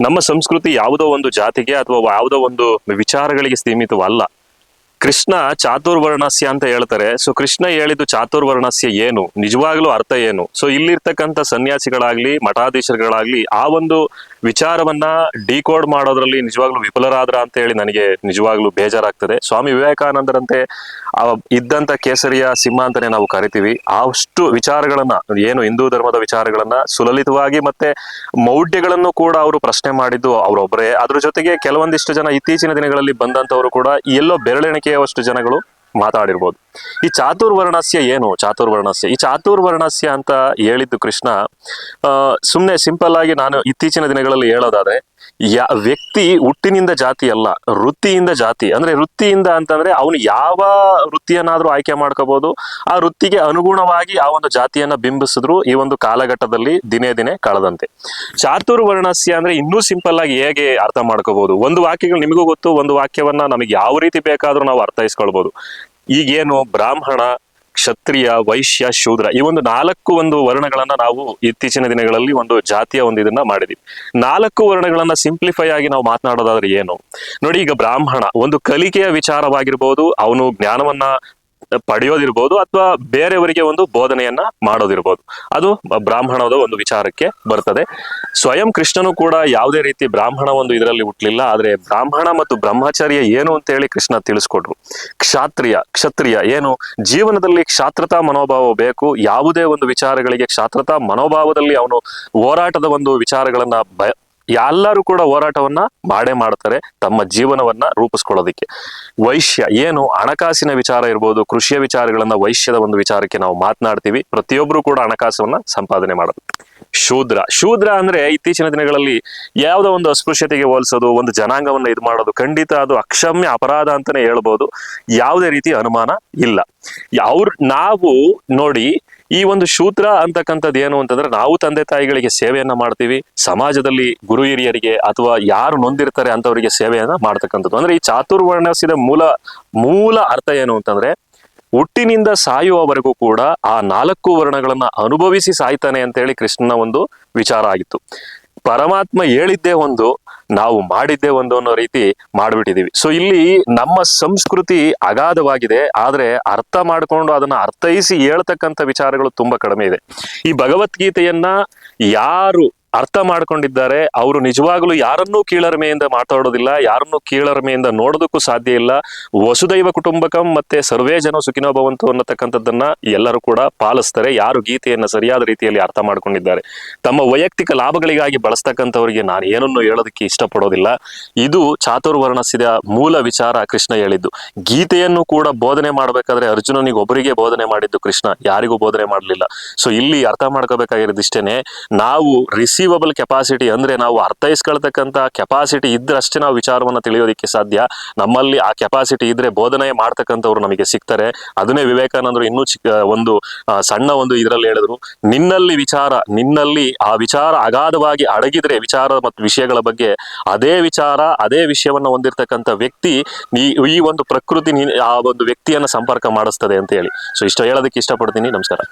ನಮ್ಮ ಸಂಸ್ಕೃತಿ ಯಾವುದೋ ಒಂದು ಜಾತಿಗೆ ಅಥವಾ ಯಾವುದೋ ಒಂದು ವಿಚಾರಗಳಿಗೆ ಸೀಮಿತವಲ್ಲ. ಕೃಷ್ಣ ಚಾತುರ್ವರ್ಣಸ್ಯ ಅಂತ ಹೇಳ್ತಾರೆ. ಸೊ ಕೃಷ್ಣ ಹೇಳಿದ್ದು ಚಾತುರ್ವರ್ಣಸ್ಯ ಏನು, ನಿಜವಾಗ್ಲೂ ಅರ್ಥ ಏನು? ಸೊ ಇಲ್ಲಿರ್ತಕ್ಕಂಥ ಸನ್ಯಾಸಿಗಳಾಗ್ಲಿ ಮಠಾಧೀಶರುಗಳಾಗ್ಲಿ ಆ ಒಂದು ವಿಚಾರವನ್ನ ಡಿಕೋಡ್ ಮಾಡೋದ್ರಲ್ಲಿ ನಿಜವಾಗ್ಲೂ ವಿಫಲರಾದ್ರ ಅಂತ ಹೇಳಿ ನನಗೆ ನಿಜವಾಗ್ಲೂ ಬೇಜಾರಾಗ್ತದೆ. ಸ್ವಾಮಿ ವಿವೇಕಾನಂದರಂತೆ ಇದ್ದಂತ ಕೇಸರಿಯ ಸಿಂಹ ಅಂತಾನೆ ನಾವು ಕರಿತೀವಿ. ಅಷ್ಟು ವಿಚಾರಗಳನ್ನ, ಏನು ಹಿಂದೂ ಧರ್ಮದ ವಿಚಾರಗಳನ್ನ ಸುಲಲಿತವಾಗಿ ಮತ್ತೆ ಮೌಢ್ಯಗಳನ್ನು ಕೂಡ ಅವರು ಪ್ರಶ್ನೆ ಮಾಡಿದ್ದು ಅವರೊಬ್ಬರೇ. ಅದ್ರ ಜೊತೆಗೆ ಕೆಲವೊಂದಿಷ್ಟು ಜನ ಇತ್ತೀಚಿನ ದಿನಗಳಲ್ಲಿ ಬಂದಂತವರು ಕೂಡ ಎಲ್ಲೋ ಬೆರಳೆಣಿಕೆಯವಷ್ಟು ಜನಗಳು ಮಾತಾಡಿರ್ಬೋದು. ಈ ಚಾತುರ್ವರ್ಣಸ್ಯ ಏನು? ಈ ಚಾತುರ್ವರ್ಣಸ್ಯ ಅಂತ ಹೇಳಿದ್ದು ಕೃಷ್ಣ ಸುಮ್ನೆ ಸಿಂಪಲ್ ಆಗಿ ನಾನು ಇತ್ತೀಚಿನ ದಿನಗಳಲ್ಲಿ ಹೇಳೋದಾದ್ರೆ, ವ್ಯಕ್ತಿ ಹುಟ್ಟಿನಿಂದ ಜಾತಿ ಅಲ್ಲ, ವೃತ್ತಿಯಿಂದ ಜಾತಿ. ಅಂದ್ರೆ ವೃತ್ತಿಯಿಂದ ಅಂತಂದ್ರೆ ಅವನು ಯಾವ ವೃತ್ತಿಯನ್ನಾದ್ರೂ ಆಯ್ಕೆ ಮಾಡ್ಕೋಬಹುದು. ಆ ವೃತ್ತಿಗೆ ಅನುಗುಣವಾಗಿ ಆ ಒಂದು ಜಾತಿಯನ್ನ ಬಿಂಬಿಸಿದ್ರು ಈ ಒಂದು ಕಾಲಘಟ್ಟದಲ್ಲಿ ದಿನೇ ದಿನೇ ಕಳೆದಂತೆ. ಚಾತುರ್ವರ್ಣಸ್ಯ ಅಂದ್ರೆ ಇನ್ನೂ ಸಿಂಪಲ್ ಆಗಿ ಹೇಗೆ ಅರ್ಥ ಮಾಡ್ಕೋಬಹುದು? ಒಂದು ವಾಕ್ಯಗಳು ನಿಮಗೂ ಗೊತ್ತು, ಒಂದು ವಾಕ್ಯವನ್ನ ನಮಗೆ ಯಾವ ರೀತಿ ಬೇಕಾದ್ರೂ ನಾವು ಅರ್ಥೈಸ್ಕೊಳ್ಬಹುದು. ಈಗೇನು ಬ್ರಾಹ್ಮಣ, ಕ್ಷತ್ರಿಯ, ವೈಶ್ಯ, ಶೂದ್ರ ಈ ಒಂದು 4 ವರ್ಣಗಳನ್ನ ನಾವು ಇತ್ತೀಚಿನ ದಿನಗಳಲ್ಲಿ ಒಂದು ಜಾತಿಯ ಒಂದು ಇದನ್ನ ಮಾಡಿದೀವಿ. 4 ವರ್ಣಗಳನ್ನ ಸಿಂಪ್ಲಿಫೈ ಆಗಿ ನಾವು ಮಾತನಾಡೋದಾದ್ರೆ ಏನು ನೋಡಿ, ಈಗ ಬ್ರಾಹ್ಮಣ ಒಂದು ಕಲಿಕೆಯ ವಿಚಾರವಾಗಿರ್ಬೋದು, ಅವನು ಜ್ಞಾನವನ್ನ ಪಡೆಯೋದಿರ್ಬೋದು ಅಥವಾ ಬೇರೆಯವರಿಗೆ ಒಂದು ಬೋಧನೆಯನ್ನ ಮಾಡೋದಿರ್ಬೋದು, ಅದು ಬ್ರಾಹ್ಮಣದ ಒಂದು ವಿಚಾರಕ್ಕೆ ಬರ್ತದೆ. ಸ್ವಯಂ ಕೃಷ್ಣನು ಕೂಡ ಯಾವುದೇ ರೀತಿ ಬ್ರಾಹ್ಮಣ ಒಂದು ಇದರಲ್ಲಿ ಹುಟ್ಟಲಿಲ್ಲ. ಆದ್ರೆ ಬ್ರಾಹ್ಮಣ ಮತ್ತು ಬ್ರಹ್ಮಚರ್ಯ ಏನು ಅಂತ ಹೇಳಿ ಕೃಷ್ಣ ತಿಳಿಸ್ಕೊಟ್ರು. ಕ್ಷತ್ರಿಯ ಏನು, ಜೀವನದಲ್ಲಿ ಕ್ಷಾತ್ರತಾ ಮನೋಭಾವ ಬೇಕು. ಯಾವುದೇ ಒಂದು ವಿಚಾರಗಳಿಗೆ ಕ್ಷಾತ್ರತಾ ಮನೋಭಾವದಲ್ಲಿ ಅವನು ಹೋರಾಟದ ಒಂದು ವಿಚಾರಗಳನ್ನ ಎಲ್ಲರೂ ಕೂಡ ಹೋರಾಟವನ್ನ ಮಾಡೇ ಮಾಡ್ತಾರೆ ತಮ್ಮ ಜೀವನವನ್ನ ರೂಪಿಸ್ಕೊಳ್ಳೋದಿಕ್ಕೆ. ವೈಶ್ಯ ಏನು, ಹಣಕಾಸಿನ ವಿಚಾರ ಇರ್ಬೋದು, ಕೃಷಿಯ ವಿಚಾರಗಳನ್ನ ವೈಶ್ಯದ ಒಂದು ವಿಚಾರಕ್ಕೆ ನಾವು ಮಾತನಾಡ್ತೀವಿ. ಪ್ರತಿಯೊಬ್ರು ಕೂಡ ಹಣಕಾಸವನ್ನ ಸಂಪಾದನೆ ಮಾಡೋದು. ಶೂದ್ರ ಅಂದ್ರೆ ಇತ್ತೀಚಿನ ದಿನಗಳಲ್ಲಿ ಯಾವುದೋ ಒಂದು ಅಸ್ಪೃಶ್ಯತೆಗೆ ಹೋಲಿಸೋದು, ಒಂದು ಜನಾಂಗವನ್ನ ಇದು ಮಾಡೋದು, ಖಂಡಿತ ಅದು ಅಕ್ಷಮ್ಯ ಅಪರಾಧ ಅಂತಾನೆ ಹೇಳ್ಬೋದು. ಯಾವುದೇ ರೀತಿ ಅನುಮಾನ ಇಲ್ಲ. ನಾವು ನೋಡಿ, ಈ ಒಂದು ಶೂದ್ರ ಅಂತಕ್ಕಂಥದ್ದು ಏನು ಅಂತಂದ್ರೆ, ನಾವು ತಂದೆ ತಾಯಿಗಳಿಗೆ ಸೇವೆಯನ್ನ ಮಾಡ್ತೀವಿ, ಸಮಾಜದಲ್ಲಿ ಗುರು ಹಿರಿಯರಿಗೆ ಅಥವಾ ಯಾರು ನೊಂದಿರ್ತಾರೆ ಅಂತವರಿಗೆ ಸೇವೆಯನ್ನ ಮಾಡ್ತಕ್ಕಂಥದ್ದು. ಅಂದ್ರೆ ಈ ಚಾತುರ್ವರ್ಣಸ್ಯದ ಮೂಲ ಅರ್ಥ ಏನು ಅಂತಂದ್ರೆ, ಹುಟ್ಟಿನಿಂದ ಸಾಯುವವರೆಗೂ ಕೂಡ ಆ 4 ವರ್ಣಗಳನ್ನ ಅನುಭವಿಸಿ ಸಾಯ್ತಾನೆ ಅಂತ ಹೇಳಿ ಕೃಷ್ಣನ ಒಂದು ವಿಚಾರ ಆಗಿತ್ತು. ಪರಮಾತ್ಮ ಹೇಳಿದ್ದೇ ಒಂದು, ನಾವು ಮಾಡಿದ್ದೇ ಒಂದು ಅನ್ನೋ ರೀತಿ ಮಾಡ್ಬಿಟ್ಟಿದೀವಿ. ಸೊ ಇಲ್ಲಿ ನಮ್ಮ ಸಂಸ್ಕೃತಿ ಅಗಾಧವಾಗಿದೆ, ಆದ್ರೆ ಅರ್ಥ ಮಾಡ್ಕೊಂಡು ಅದನ್ನ ಅರ್ಥೈಸಿ ಹೇಳ್ತಕ್ಕಂಥ ವಿಚಾರಗಳು ತುಂಬಾ ಕಡಿಮೆ ಇದೆ. ಈ ಭಗವದ್ಗೀತೆಯನ್ನ ಯಾರು ಅರ್ಥ ಮಾಡ್ಕೊಂಡಿದ್ದಾರೆ ಅವರು ನಿಜವಾಗ್ಲೂ ಯಾರನ್ನೂ ಕೀಳರಿಮೆಯಿಂದ ಮಾತಾಡೋದಿಲ್ಲ, ಯಾರನ್ನೂ ಕೀಳರಿಮೆಯಿಂದ ನೋಡೋದಕ್ಕೂ ಸಾಧ್ಯ ಇಲ್ಲ. ವಸುದೈವ ಕುಟುಂಬಕಂ ಮತ್ತೆ ಸರ್ವೇ ಜನ ಸುಖಿನೋ ಭವಂತು ಅನ್ನತಕ್ಕಂಥದ್ದನ್ನ ಎಲ್ಲರೂ ಕೂಡ ಪಾಲಿಸ್ತಾರೆ. ಯಾರು ಗೀತೆಯನ್ನ ಸರಿಯಾದ ರೀತಿಯಲ್ಲಿ ಅರ್ಥ ಮಾಡ್ಕೊಂಡಿದ್ದಾರೆ, ತಮ್ಮ ವೈಯಕ್ತಿಕ ಲಾಭಗಳಿಗಾಗಿ ಬಳಸ್ತಕ್ಕಂಥವ್ರಿಗೆ ನಾನು ಏನನ್ನೂ ಹೇಳೋದಕ್ಕೆ ಇಷ್ಟಪಡೋದಿಲ್ಲ. ಇದು ಚಾತುರ್ವರ್ಣಸ್ಯದ ಮೂಲ ವಿಚಾರ ಕೃಷ್ಣ ಹೇಳಿದ್ದು. ಗೀತೆಯನ್ನು ಕೂಡ ಬೋಧನೆ ಮಾಡ್ಬೇಕಾದ್ರೆ ಅರ್ಜುನನಿಗೆ ಒಬ್ಬರಿಗೆ ಬೋಧನೆ ಮಾಡಿದ್ದು ಕೃಷ್ಣ, ಯಾರಿಗೂ ಬೋಧನೆ ಮಾಡಲಿಲ್ಲ. ಸೊ ಇಲ್ಲಿ ಅರ್ಥ ಮಾಡ್ಕೋಬೇಕಾಗಿರೋದು ಇಷ್ಟೇನೆ, ನಾವು ರಿಸೀವಬಲ್ ಕೆಪಾಸಿಟಿ ಅಂದ್ರೆ ನಾವು ಅರ್ಥೈಸ್ಕೊಳ್ತಕ್ಕಂಥ ಕೆಪಾಸಿಟಿ ಇದ್ರಷ್ಟೇ ನಾವು ವಿಚಾರವನ್ನ ತಿಳಿಯೋದಿಕ್ಕೆ ಸಾಧ್ಯ. ನಮ್ಮಲ್ಲಿ ಆ ಕೆಪಾಸಿಟಿ ಇದ್ರೆ ಬೋಧನೆ ಮಾಡ್ತಕ್ಕಂಥವ್ರು ನಮಗೆ ಸಿಗ್ತಾರೆ. ಅದನ್ನೇ ವಿವೇಕಾನಂದರು ಇನ್ನೂ ಒಂದು ಸಣ್ಣ ಒಂದು ಇದರಲ್ಲಿ ಹೇಳಿದ್ರು, ನಿನ್ನಲ್ಲಿ ಆ ವಿಚಾರ ಅಗಾಧವಾಗಿ ಅಡಗಿದ್ರೆ ವಿಚಾರ ಮತ್ತು ವಿಷಯಗಳ ಬಗ್ಗೆ, ಅದೇ ವಿಷಯವನ್ನ ಹೊಂದಿರತಕ್ಕಂಥ ವ್ಯಕ್ತಿ ಈ ಒಂದು ಪ್ರಕೃತಿ ಆ ಒಂದು ವ್ಯಕ್ತಿಯನ್ನ ಸಂಪರ್ಕ ಮಾಡಿಸ್ತದೆ ಅಂತ ಹೇಳಿ. ಸೊ ಇಷ್ಟು ಹೇಳೋದಕ್ಕೆ ಇಷ್ಟಪಡ್ತೀನಿ. ನಮಸ್ಕಾರ.